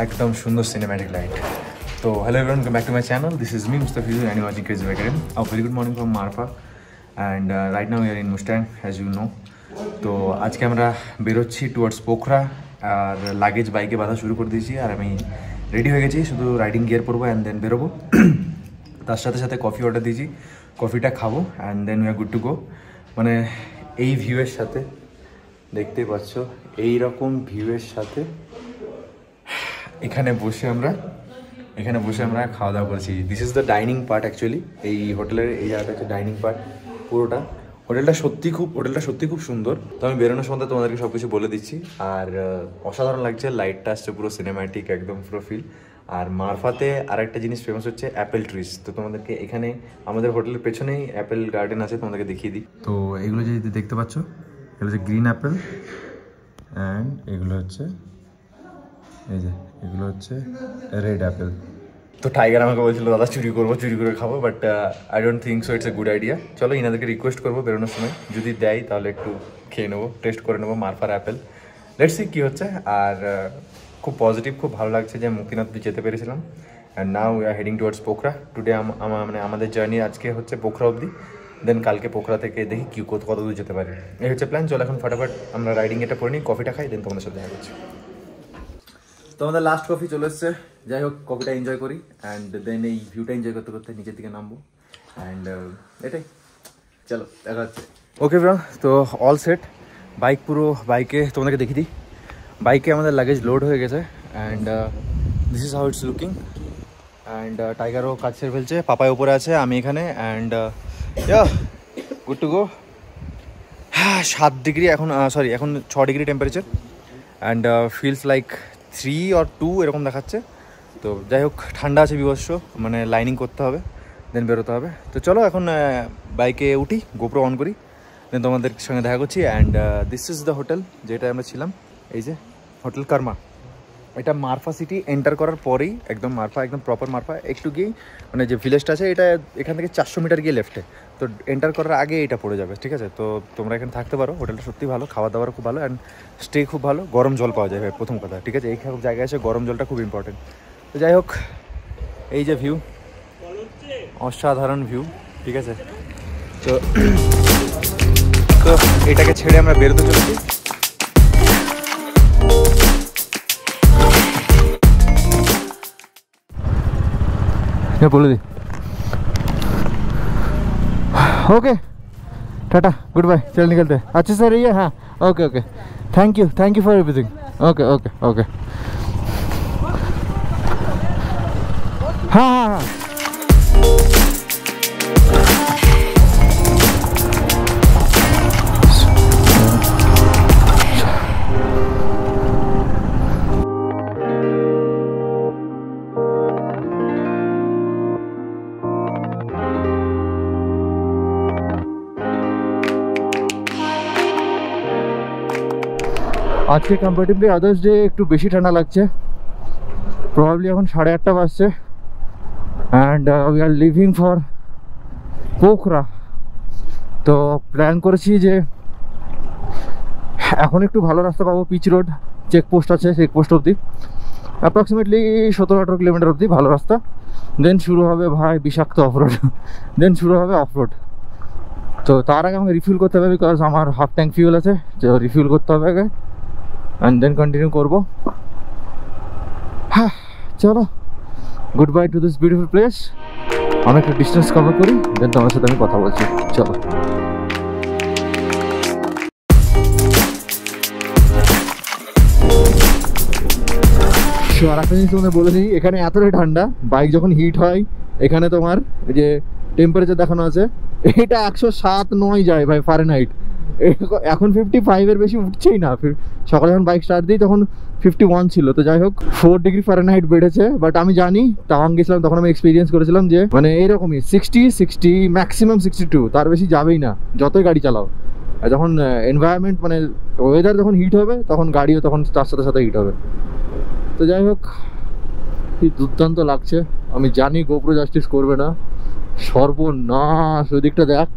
একদম সুন্দর cinematic light. তো hello everyone, welcome back to my channel. This is me Mustafizu and you're watching Crazy Bike Academy. A very good morning from Marfa and right now we are in Mustang as you know. তো আজকে আমরা বেরোচ্ছি towards Pokhara আর luggage বাইকে বাঁধা শুরু করে দিয়েছি আর আমি রেডি হয়ে গেছি, শুধু রাইডিং গিয়ার পরবো অ্যান্ড দেন বেরোবো। তার সাথে সাথে কফি অর্ডার দিয়েছি, কফিটা খাবো and then we are good to go. মানে এই ভিউয়ের সাথে দেখতে পাচ্ছ, এইরকম ভিউয়ের সাথে এখানে বসে আমরা খাওয়া দাওয়া করছি। This is the dining part actually. এই হোটেলের এই জায়গাটা হচ্ছে ডাইনিং পার্ট পুরোটা। হোটেলটা সত্যি খুব সুন্দর। তো আমি বেরোনোর সময় তোমাদেরকে সব কিছু বলে দিচ্ছি। আর অসাধারণ লাগছে, লাইটটা আসছে পুরো সিনেম্যাটিক, একদম পুরো ফিল। আর মারফাতে আর একটা জিনিস ফেমাস হচ্ছে অ্যাপেল ট্রিজ। তো তোমাদেরকে এখানে আমাদের হোটেলের পেছনেই অ্যাপেল গার্ডেন আছে, তোমাদেরকে দেখিয়ে দিই। তো এগুলো যদি দেখতে পাচ্ছ, এগুলো হচ্ছে গ্রিন অ্যাপেল অ্যান্ড এগুলো হচ্ছে এগুলো হচ্ছে রেড অ্যাপেল। তো টাইগার আমাকে বলছিল দাদা চুরি করে খাবো, but I don't think so it's a good idea. চলো ইনাদেরকে রিকোয়েস্ট করবো বেরোনোর সময়, যদি দেয় তাহলে একটু খেয়ে নেবো, টেস্ট করে নেবো মারফার অ্যাপেল। লেটস সি কী হচ্ছে। আর খুব পজিটিভ, খুব ভালো লাগছে যে মুক্তিনাথ যেতে পেরেছিলাম। And now we are heading towards Pokhara. Today মানে আমাদের জার্নি আজকে হচ্ছে পোখরা অবধি, দেন কালকে পোখরা থেকে দেখি কি কত দূর যেতে পারে। এই হচ্ছে প্ল্যান। চলো এখন ফটাফট আমরা রাইডিং এটা করে নিই, কফিটা খাই, দেন তোমাদের সাথে দেখা করছি। তো আমাদের লাস্ট কফি চলে এসছে। যাই হোক, কফিটা এনজয় করি অ্যান্ড দেন এই ভিউটা এনজয় করতে করতে নিচের দিকে নামবো অ্যান্ড এটাই। চলো দেখা হচ্ছে। ওকে ব্রো, তো অল সেট। বাইকে তোমাদেরকে দেখিয়ে দিই। বাইকে আমাদের লাগেজ লোড হয়ে গেছে and this is how it's looking. And টাইগারও কাজ সেরে ফেলছে, পাপায় ওপরে আছে, আমি এখানে and good to go. 7 degree এখন, এখন 6 degree temperature and feels like 3 or 2 এরকম দেখাচ্ছে। তো যাই হোক, ঠান্ডা আছে বিভৎস, মানে লাইনিং করতে হবে, দেন বেরোতে হবে। তো চলো এখন বাইকে উঠি, গোপ্রো অন করি, দেন তোমাদের সঙ্গে দেখা করছি। And this is the hotel যেটা আমরা ছিলাম, এই যে হোটেল কর্মা। এটা মারফা সিটি এন্টার করার পরেই একদম মারফা, একদম প্রপার মারফা। একটু গিয়েই মানে যে ভিলেজটা আছে, এটা এখান থেকে 400 মিটার গিয়ে লেফটে। তো এন্টার করার আগে এটা পড়ে যাবে, ঠিক আছে? তো তোমরা এখানে থাকতে পারো। হোটেলটা সত্যি ভালো, খাওয়া দাওয়ার খুব ভালো অ্যান্ড স্টে খুব ভালো। গরম জল পাওয়া যায় প্রথম কথা, ঠিক আছে? এই সব জায়গায় এসে গরম জলটা খুব ইম্পর্টেন্ট। তো যাই হোক, এই যে ভিউ, অসাধারণ ভিউ, ঠিক আছে? তো এটাকে ছেড়ে আমরা বেরোতে চলেছি। হ্যাঁ বলে দিই। ओके टाटा गुड बाय, चल निकलते हैं। अच्छे से रहिए। हाँ okay thank you for everything. Okay हाँ আজকে কম্পারেটিভলি আদার্স ডে একটু বেশি ঠান্ডা লাগছে। প্রবাবলি এখন 8:30 বাজছে and we are living for Pokhara. তো প্ল্যান করেছি যে এখন একটু ভালো রাস্তা পাবো, পিচ রোড, চেকপোস্ট আছে, চেকপোস্ট অবধি অ্যাপ্রক্সিমেটলি 17-18 কিলোমিটার অবধি ভালো রাস্তা। দেন শুরু হবে ভাই বিষাক্ত অফরোড, দেন শুরু হবে অফরোড। তো তার আগে আমাকে রিফিল করতে হবে, বিকজ আমার হাফ ট্যাঙ্ক ফিউল আছে, তো রিফিল করতে হবে আগে and then continue করব। হ্যাঁ চলো, good bye to this beautiful place. অনেকটা ডিস্টেন্স কভার করি, দেন তোমার সাথে আমি কথা বলছি। চলো। আর একটা জিনিস তোমাদের বলে দিই, এখানে এতটাই ঠান্ডা, বাইক যখন হিট হয় এখানে তোমার যে টেম্পারেচার দেখানো আছে, এটা 107-9 যায় ভাই ফারেনহাইট। এখন 55-এর বেশি উঠছেই না। সকালে যখন বাইক স্টার্ট দিই তখন 51 ছিল। তো যাই হোক, 4 ডিগ্রি ফারেনহাইট বেড়েছে। বাট আমি জানি, তাওয়াং গেছিলাম তখন আমি এক্সপিরিয়েন্স করেছিলাম যে মানে এরকমই 60 ম্যাক্সিমাম 62, তার বেশি যাবেই না যতই গাড়ি চালাও। আর যখন এনভায়রনমেন্ট মানে ওয়েদার যখন হিট হবে, তখন গাড়িও তখন তার সাথে হিট হবে। তো যাই হোক, কি দুর্দান্ত লাগছে। আমি জানি গোপ্রো জাস্টিস করবে না, সর্বনাশ। ওই দিকটা দেখ,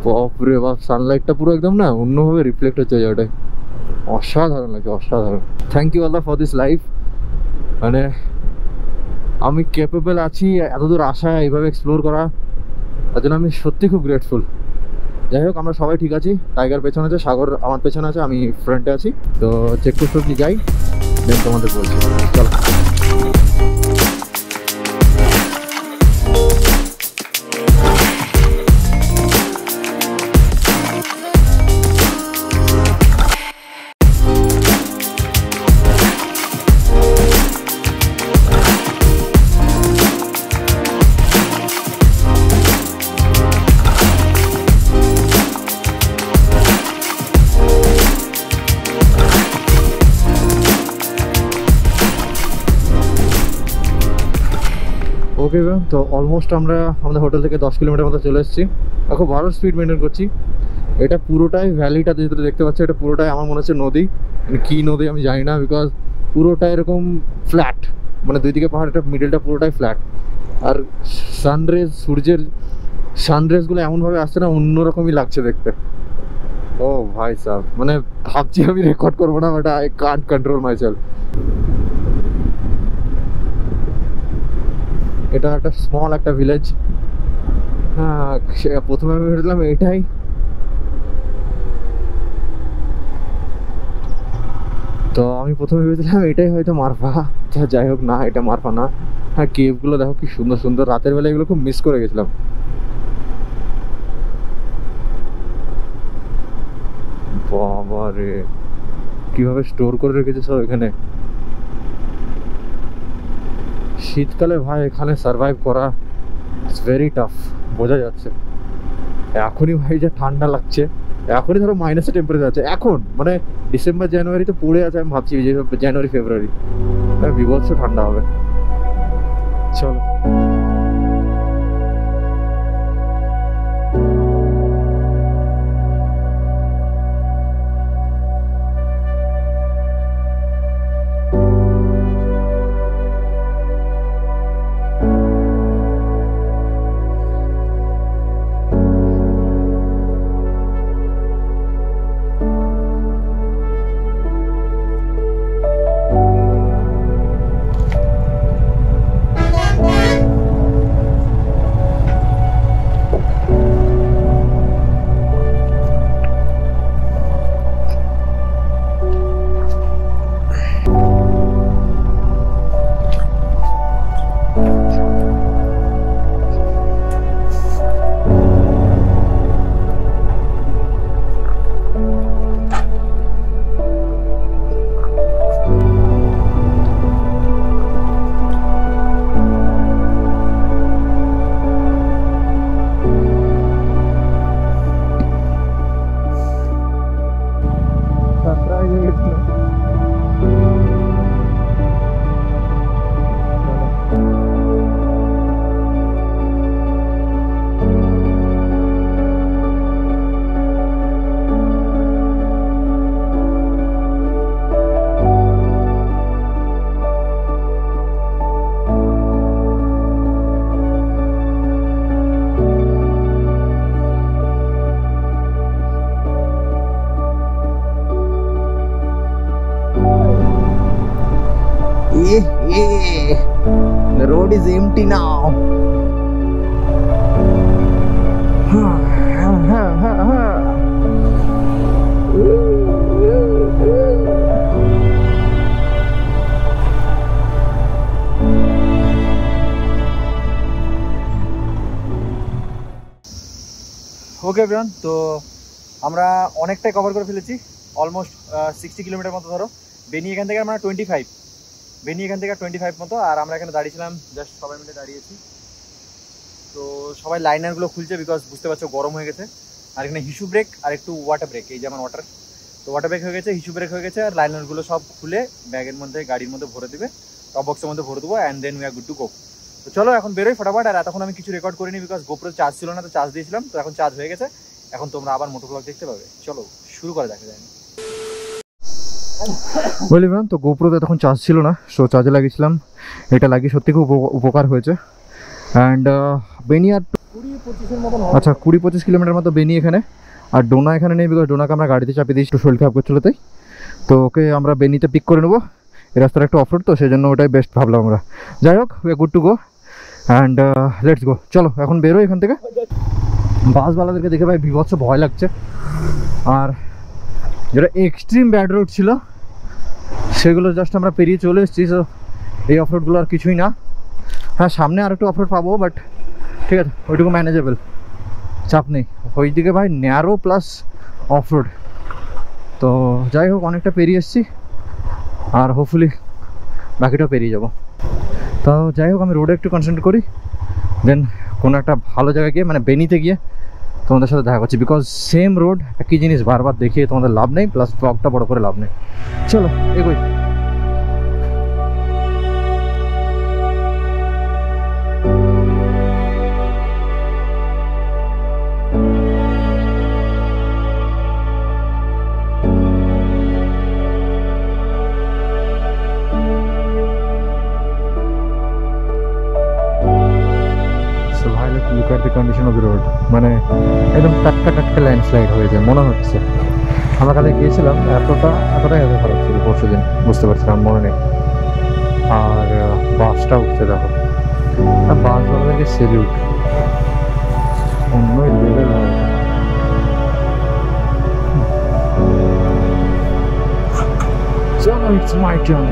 বাপরে বাপ, সানলাইটটা পুরো একদম না অন্যভাবে রিফ্লেক্ট হচ্ছে জায়গাটায়। অসাধারণ লাগে, অসাধারণ। থ্যাংক ইউ আল্লাহ ফর দিস লাইফ। মানে আমি ক্যাপেবল আছি এতদূর আসা, এইভাবে এক্সপ্লোর করা, তার জন্য আমি সত্যি খুব গ্রেটফুল। যাই হোক, আমরা সবাই ঠিক আছি। টাইগার পেছনে আছে, সাগর আমার পেছনে আছে, আমি ফ্রন্টে আছি। তো চেকপোস্ট অবধি যাই, দেন তোমাদের বলছি। চলো। ওকে, তো অলমোস্ট আমরা আমাদের হোটেল থেকে 10 কিলোমিটার মতো চলে এসেছি। খুব ভালো স্পিড মেনটেন করছি। এটা পুরোটাই ভ্যালিটা যেহেতু দেখতে পাচ্ছি, এটা পুরোটাই আমার মনে হচ্ছে নদী। কী নদী আমি জানি না, বিকজ পুরোটা এরকম ফ্ল্যাট, মানে দুই দিকে পাহাড়, এটা মিডলটা পুরোটাই ফ্ল্যাট। আর সানরেজ, সূর্যের সানরেজগুলো এমনভাবে আসছে না, অন্যরকমই লাগছে দেখতে। ও ভাই সাহেব, মানে ভাবছি আমি রেকর্ড করবো না, but I can't control my self. এটা একটা স্মল একটা ভিলেজ। হ্যাঁ, প্রথমে আমি ভেবেছিলাম এটাই, তো আমি প্রথমে ভেবেছিলাম এটাই হয়তো মারফা। যাই হোক, না, এটা মারফা না। হ্যাঁ, কেভগুলো দেখো কি সুন্দর সুন্দর, রাতের বেলা এগুলো খুব মিস করে গেছিলাম। বাবা রে, কিভাবে স্টোর করে রেখেছে সব এখানে। শীতকালে ভাই এখানে সার্ভাইভ করা ইটস ভেরি টাফ, বোঝা যাচ্ছে। এখনই ভাই যা ঠান্ডা লাগছে, এখনই ধরো মাইনাসে টেম্পারেচার আছে এখন, মানে ডিসেম্বর জানুয়ারি তো পড়ে আছে, আমি ভাবছি যে জানুয়ারি ফেব্রুয়ারি বিভৎস ঠান্ডা হবে। চলো। The road is empty now. Okay everyone, তো আমরা অনেকটাই কভার করে ফেলেছি, অলমোস্ট 60 কিলোমিটার মতো ধরো। বেনি এখান থেকে আমরা 25, বেনি এখান থেকে 25 মতো। আর আমরা এখানে দাঁড়িয়েছিলাম, জাস্ট সবাই মিলে দাঁড়িয়েছি। তো সবাই লাইনারগুলো খুলছে, বিকজ বুঝতে পারছো গরম হয়ে গেছে। আর এখানে হিসু ব্রেক আর একটু ওয়াটার ব্রেক, এই যেমন ওয়াটার, তো ওয়াটার ব্রেক হয়ে গেছে, হিসু ব্রেক হয়ে গেছে। আর লাইনারগুলো সব খুলে ব্যাগের মধ্যে, গাড়ির মধ্যে ভরে দেবে, টপ বক্সের মধ্যে ভরে দেবো, and then we are good to go. তো চলো এখন বেরোই ফটাফট। আর এতক্ষণ আমি কিছু রেকর্ড করিনি, বিকজ গোপ্রো চার্জ ছিল না, তো চার্জ দিয়েছিলাম, তো এখন চার্জ হয়ে গেছে। এখন তোমরা আবার মোটো ব্লগ দেখতে পাবে। চলো শুরু করা দেখা যায়। বলি ম্যাম, তো গোপ্রোতে তখন চার্জ ছিল না, সো চার্জে লাগিয়েছিলাম। এটা লাগিয়ে সত্যি খুব উপকার হয়েছে। অ্যান্ড বেনি আর 20-25 মতো, আচ্ছা 20-25 কিলোমিটার মতো বেনি এখানে। আর ডোনা এখানে নেই, বিকজ ডোনাকে আমরা গাড়িতে চাপিয়ে দিয়েছি, একটু শরীর খারাপ করছিল তাই। তো ওকে আমরা বেনিতে পিক করে নেবো। এই রাস্তাটা একটু অফরোড তো সেই জন্য ওটাই বেস্ট ভাবলাম আমরা। যাই হোক, we are good to go and let's go. চলো এখন বেরো এখান থেকে। বাসওয়ালাদেরকে দেখে ভাই বিভৎস ভয় লাগছে। আর যেটা এক্সট্রিম ব্যাড রোড ছিল সেগুলো জাস্ট আমরা পেরিয়ে চলে এসেছি। সো এই অফরোডগুলো আর কিছুই না। হ্যাঁ, সামনে আর একটু অফরোড পাবো, বাট ঠিক আছে, ওইটুকু ম্যানেজেবল, চাপ নেই। ওইদিকে ভাই ন্যারো প্লাস অফরোড। তো যাই হোক, অনেকটা পেরিয়ে এসেছি আর হোপফুলি বাকিটাও পেরিয়ে যাব। তো যাই হোক, আমি রোডে একটু কনসেন্ট্রেট করি, দেন কোনো একটা ভালো জায়গায় গিয়ে মানে বেনিতে গিয়ে তোমাদের সাথে দেখা করছি। বিকজ সেম রোড একই জিনিস বারবার দেখিয়ে তোমাদের লাভ নেই, প্লাস ব্লগটা বড় করে লাভ নেই। চলো এগোই। Look at the condition of the road, মানে একদম টাটকা টাটকা ল্যান্ডস্লাইড হয়ে যায় মনে হচ্ছে। আমরা কালকে গিয়েছিলাম, এতটাই খারাপ ছিল পরশু দিন, বুঝতে পারছিলাম, মনে নেই। আর বাসটা উঠছে দেখো, বাস বালাদেরকে সেলিউট, অন্য লেভেল হয়। চলো, ইটস মাই টার্ন।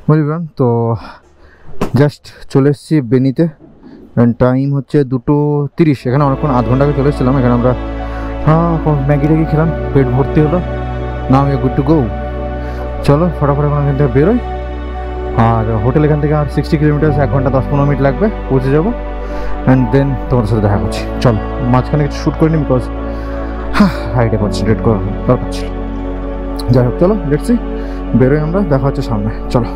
বুঝলাম। তো জাস্ট চলে এসেছি বেনিতে, অ্যান্ড টাইম হচ্ছে 2:30। এখানে অনেকক্ষণ আধ ঘন্টা আগে চলে এসেছিলাম। এখানে আমরা ম্যাগি ট্যাগি খেলাম, পেট ভর্তি হলো। Now we are good to গো। চলো ফটাফট এখন এখান থেকে বেরোই। আর হোটেল এখান থেকে আর 60 কিলোমিটার, 1 ঘন্টা 10-15 মিনিট লাগবে, পৌঁছে যাবো। অ্যান্ড দেন তোমার সাথে দেখা করছি। চলো, মাঝখানে কিছু শ্যুট করিনি বিকজ রাইডে কনসেন্ট্রেট করার দরকার ছিল। যাই হোক, চলো লেটস সি, বেরোই আমরা, দেখা হচ্ছে সামনে। চলো।